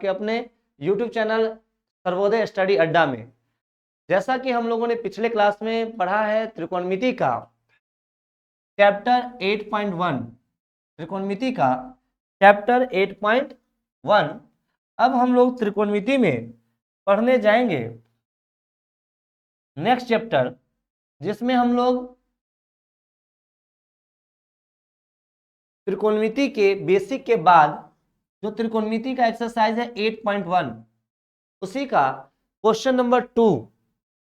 के अपने YouTube channel Sarvodaya study अड्डा में। जैसा कि हम लोगों ने पिछले क्लास में पढ़ा है त्रिकोणमिति का चैप्टर 8.1, त्रिकोणमिति का चैप्टर 8.1। अब हम लोग त्रिकोणमिति में पढ़ने जाएंगे नेक्स्ट चैप्टर, जिसमें हम लोग त्रिकोणमिति के बेसिक के बाद जो त्रिकोणमिति का एक्सरसाइज है 8.1, उसी का क्वेश्चन नंबर 2।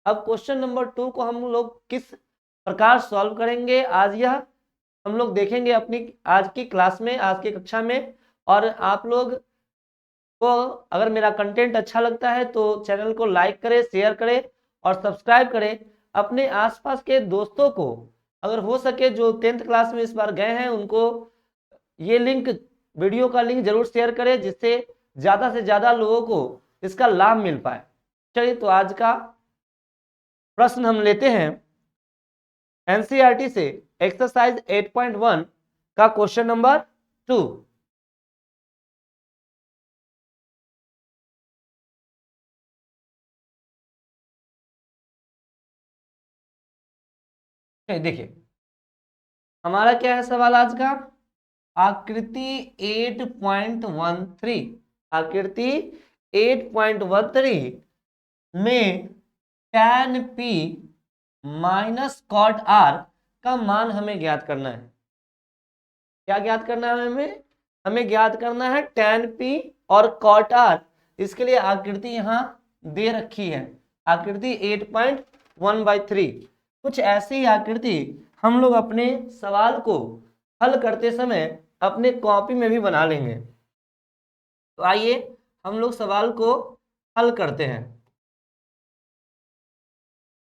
अब क्वेश्चन नंबर 2 को हम लोग किस प्रकार सॉल्व करेंगे, आज यह हम लोग देखेंगे अपनी आज की क्लास में, आज की कक्षा में। और आप लोग को अगर मेरा कंटेंट अच्छा लगता है तो चैनल को लाइक करें, शेयर करें और सब्सक्राइब करें। अपने आसपास के दोस्तों को अगर हो सके जो 10th क्लास में इस बार गए हैं उनको ये लिंक, वीडियो का लिंक जरूर शेयर करें, जिससे ज़्यादा से ज़्यादा लोगों को इसका लाभ मिल पाए। चलिए तो आज का प्रश्न हम लेते हैं एनसीईआरटी से एक्सरसाइज 8.1 का क्वेश्चन नंबर 2। देखिए हमारा क्या है सवाल आज का, आकृति 8.13, आकृति 8.13 में tan p minus cot r का मान हमें ज्ञात करना है। क्या ज्ञात करना है हमें ज्ञात करना है tan p और कॉट r। इसके लिए आकृति यहां दे रखी है, आकृति 8.1/3। कुछ ऐसी आकृति हम लोग अपने सवाल को हल करते समय अपने कॉपी में भी बना लेंगे। तो आइए हम लोग सवाल को हल करते हैं।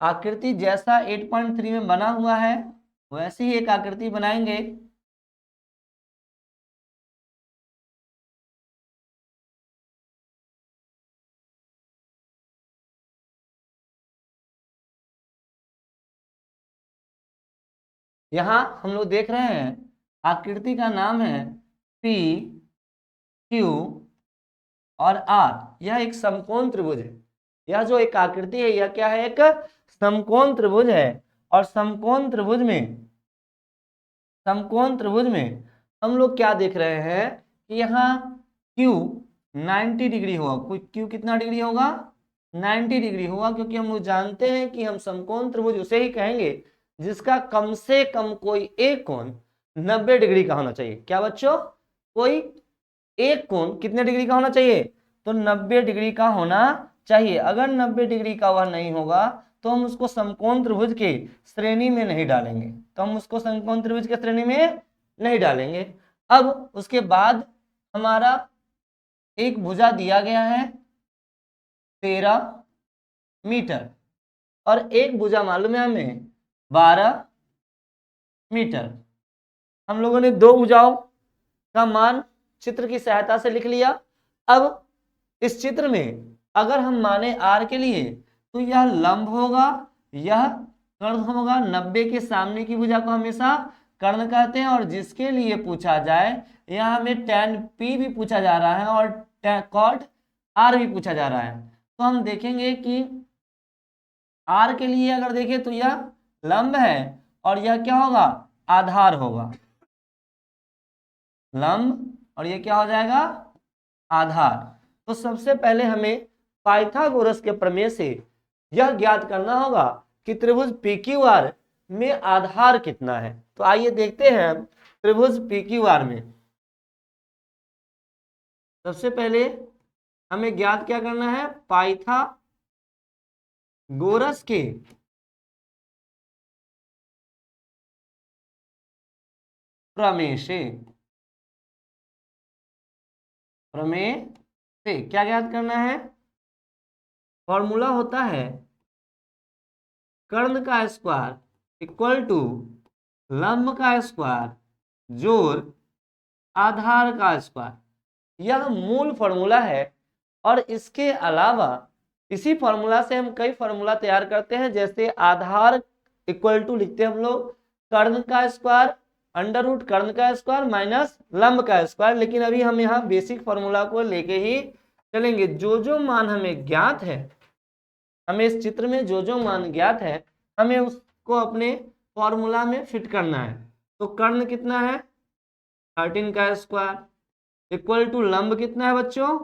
आकृति जैसा 8.3 में बना हुआ है वैसी ही एक आकृति बनाएंगे। यहां हम लोग देख रहे हैं आकृति का नाम है P, Q और R। यह एक समकोण त्रिभुज है। यह जो एक आकृति है यह क्या है, एक समकोण त्रिभुज है। और समकोण त्रिभुज में हम लोग क्या देख रहे हैं कि यहाँ Q 90 डिग्री होगा। Q कितना डिग्री होगा, 90 डिग्री होगा, क्योंकि हम लोग जानते हैं कि हम समकोण त्रिभुज उसे ही कहेंगे जिसका कम से कम कोई एक कोण 90 डिग्री का होना चाहिए। क्या बच्चों, कोई एक कोण कितने डिग्री का होना चाहिए, तो 90 डिग्री का होना चाहिए। अगर 90 डिग्री का वह नहीं होगा तो हम उसको समकोण त्रिभुज के श्रेणी में नहीं डालेंगे, अब उसके बाद हमारा एक भुजा दिया गया है 13 मीटर और एक भुजा मालूम है हमें 12 मीटर। हम लोगों ने दो भुजाओं का मान चित्र की सहायता से लिख लिया। अब इस चित्र में अगर हम माने r के लिए तो यह लंब होगा, यह कर्ण होगा। 90 के सामने की भुजा को हमेशा कर्ण कहते हैं। और जिसके लिए पूछा जाए, यहाँ हमें tan p भी पूछा जा रहा है और cot r भी पूछा जा रहा है। तो हम देखेंगे कि r के लिए अगर देखें तो यह लंब है और यह क्या होगा, आधार होगा, लंब, और ये क्या हो जाएगा, आधार। तो सबसे पहले हमें पाइथागोरस के प्रमेय से यह ज्ञात करना होगा कि त्रिभुज PQR में आधार कितना है। तो आइए देखते हैं त्रिभुज PQR में। सबसे पहले हमें ज्ञात क्या करना है, पाइथागोरस के प्रमेय से क्या ज्ञात करना है, फॉर्मूला होता है कर्ण का स्क्वायर इक्वल टू लंब का स्क्वायर जोड़ आधार का स्क्वायर। यह मूल फॉर्मूला है। और इसके अलावा इसी फॉर्मूला से हम कई फॉर्मूला तैयार करते हैं, जैसे आधार इक्वल टू लिखते हैं हम लोग कर्ण का स्क्वायर अंडर रूट कर्ण का स्क्वायर माइनस लंब का स्क्वायर। लेकिन अभी हम यहाँ बेसिक फॉर्मूला को लेके ही चलेंगे, जो जो मान हमें ज्ञात है, हमें इस चित्र में जो जो मान ज्ञात है हमें उसको अपने फॉर्मूला में फिट करना है। तो कर्ण कितना है 13 का स्क्वायर इक्वल टू लंब कितना है बच्चों,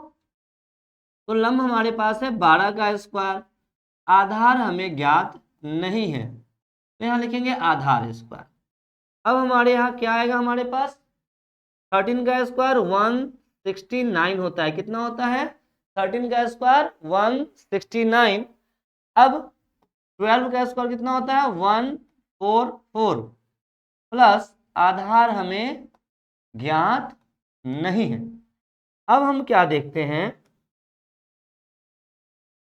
तो लंब हमारे पास है 12 का स्क्वायर। आधार हमें ज्ञात नहीं है तो यहाँ लिखेंगे आधार स्क्वायर। अब हमारे यहाँ क्या आएगा, हमारे पास 13 का स्क्वायर 169 होता है। कितना होता है 13 का स्क्वायर 169। अब 12 का स्क्वायर कितना होता है 144 प्लस आधार हमें ज्ञात नहीं है। अब हम क्या देखते हैं,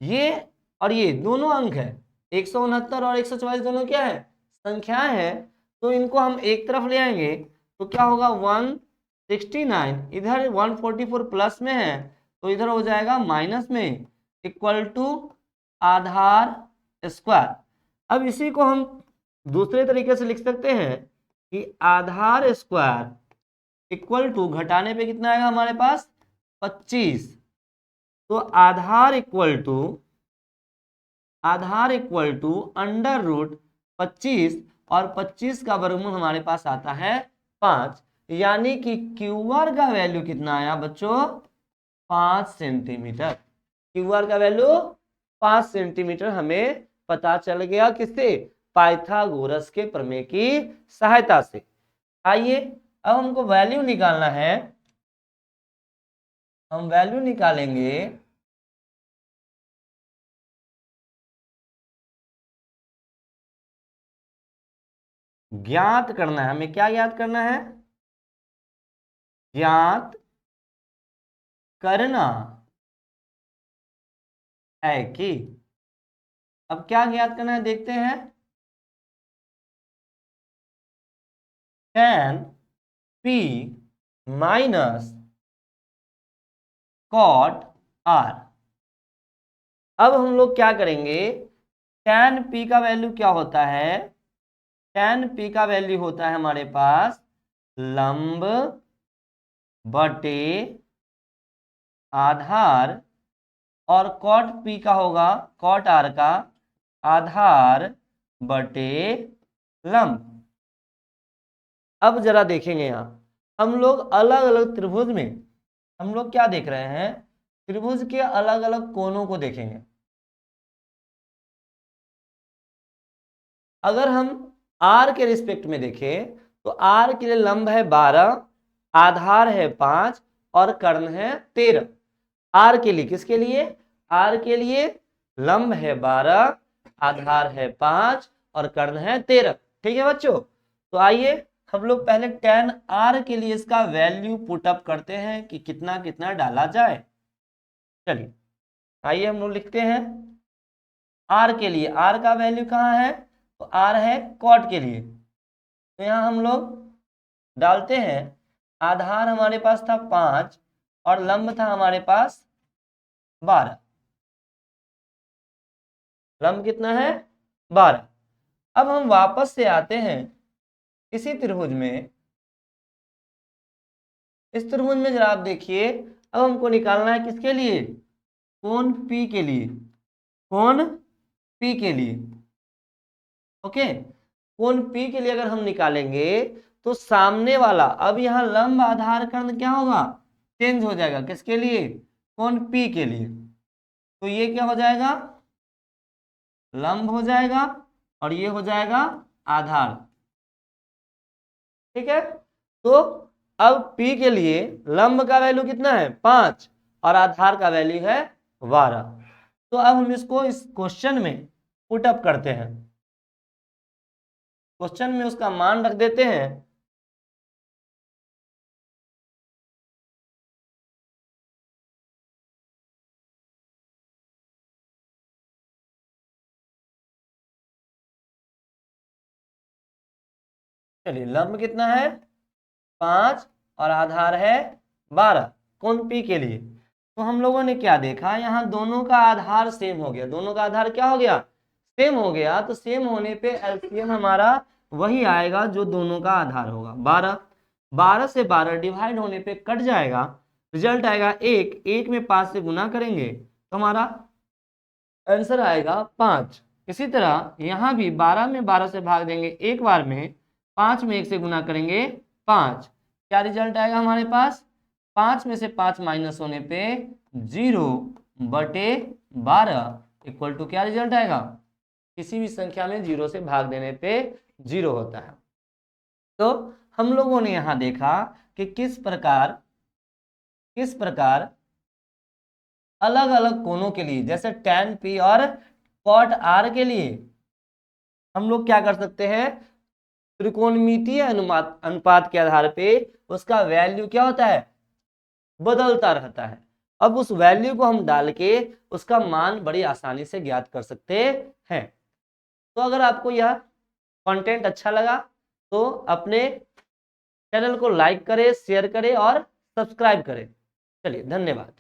ये और ये दोनों अंक है 169 और 144 दोनों क्या है संख्याएं हैं, तो इनको हम एक तरफ ले आएंगे तो क्या होगा 169 इधर 144 प्लस में है तो इधर हो जाएगा माइनस में इक्वल टू आधार स्क्वायर। अब इसी को हम दूसरे तरीके से लिख सकते हैं कि आधार स्क्वायर इक्वल टू घटाने पे कितना आएगा हमारे पास 25। तो आधार इक्वल टू अंडर रूट 25 और 25 का वर्गमूल हमारे पास आता है 5, यानी कि क्यूआर का वैल्यू कितना आया बच्चों 5 सेंटीमीटर। क्यूआर का वैल्यू 5 सेंटीमीटर हमें पता चल गया किससे, पाइथागोरस के प्रमेय की सहायता से। आइए अब हमको वैल्यू निकालना है, हम वैल्यू निकालेंगे ज्ञात करना है हमें। क्या ज्ञात करना है, ज्ञात करना है कि, अब क्या ज्ञात करना है देखते हैं, tan p minus cot r। अब हम लोग क्या करेंगे, tan p का वैल्यू क्या होता है, tan p का वैल्यू होता है हमारे पास लंब बटे आधार, और cot p का होगा cot r का आधार बटे लंब। अब जरा देखेंगे यहां हम लोग अलग अलग त्रिभुज में हम लोग क्या देख रहे हैं, त्रिभुज के अलग अलग कोनों को देखेंगे। अगर हम r के रिस्पेक्ट में देखें तो r के लिए लंब है 12, आधार है 5 और कर्ण है 13। r के लिए, किसके लिए, r के लिए लंब है 12, आधार है 5 और कर्ण है 13। ठीक है बच्चों, तो आइए हम लोग पहले tan r के लिए इसका वैल्यू पुट अप करते हैं कि कितना कितना डाला जाए। चलिए आइए हम लोग लिखते हैं r के लिए, r का वैल्यू कहाँ है, तो r है cot के लिए, तो यहाँ हम लोग डालते हैं आधार हमारे पास था 5 और लंब था हमारे पास 12। लंब कितना है 12। अब हम वापस से आते हैं इसी त्रिभुज में, इस त्रिभुज में जरा आप देखिए, अब हमको निकालना है किसके लिए, कोण P के लिए, कोण P के लिए। ओके, कोण P के लिए अगर हम निकालेंगे तो सामने वाला, अब यहाँ लंब आधार कर्ण क्या होगा चेंज हो जाएगा, किसके लिए, कोण P के लिए। तो ये क्या हो जाएगा लंब हो जाएगा और ये हो जाएगा आधार। ठीक है, तो अब P के लिए लंब का वैल्यू कितना है 5 और आधार का वैल्यू है 12। तो अब हम इसको इस क्वेश्चन में पुट अप करते हैं, क्वेश्चन में उसका मान रख देते हैं। चलिए लंब कितना है 5 और आधार है 12 कोण P के लिए। तो हम लोगों ने क्या देखा, यहाँ दोनों का आधार सेम हो गया, दोनों का आधार क्या हो गया सेम हो गया, तो सेम होने पे एलसीएम हमारा वही आएगा जो दोनों का आधार होगा 12। 12 से 12 डिवाइड होने पे कट जाएगा, रिजल्ट आएगा 1 में 5 से गुना करेंगे तो हमारा आंसर आएगा 5। इसी तरह यहाँ भी 12 में 12 से भाग देंगे एक बार में, 5 में 1 से गुना करेंगे 5। क्या रिजल्ट आएगा हमारे पास? 5 में से 5 माइनस होने पे 0/12 इक्वल टू क्या रिजल्ट आएगा? किसी भी संख्या में 0 से भाग देने पे 0 होता है। तो हम लोगों ने यहाँ देखा कि किस प्रकार अलग अलग कोणों के लिए, जैसे tan P और cot R के लिए हम लोग क्या कर सकते हैं, त्रिकोणमितीय अनुपात के आधार पे उसका वैल्यू क्या होता है, बदलता रहता है। अब उस वैल्यू को हम डाल के उसका मान बड़ी आसानी से ज्ञात कर सकते हैं। तो अगर आपको यह कंटेंट अच्छा लगा तो अपने चैनल को लाइक करें, शेयर करें और सब्सक्राइब करें। चलिए, धन्यवाद।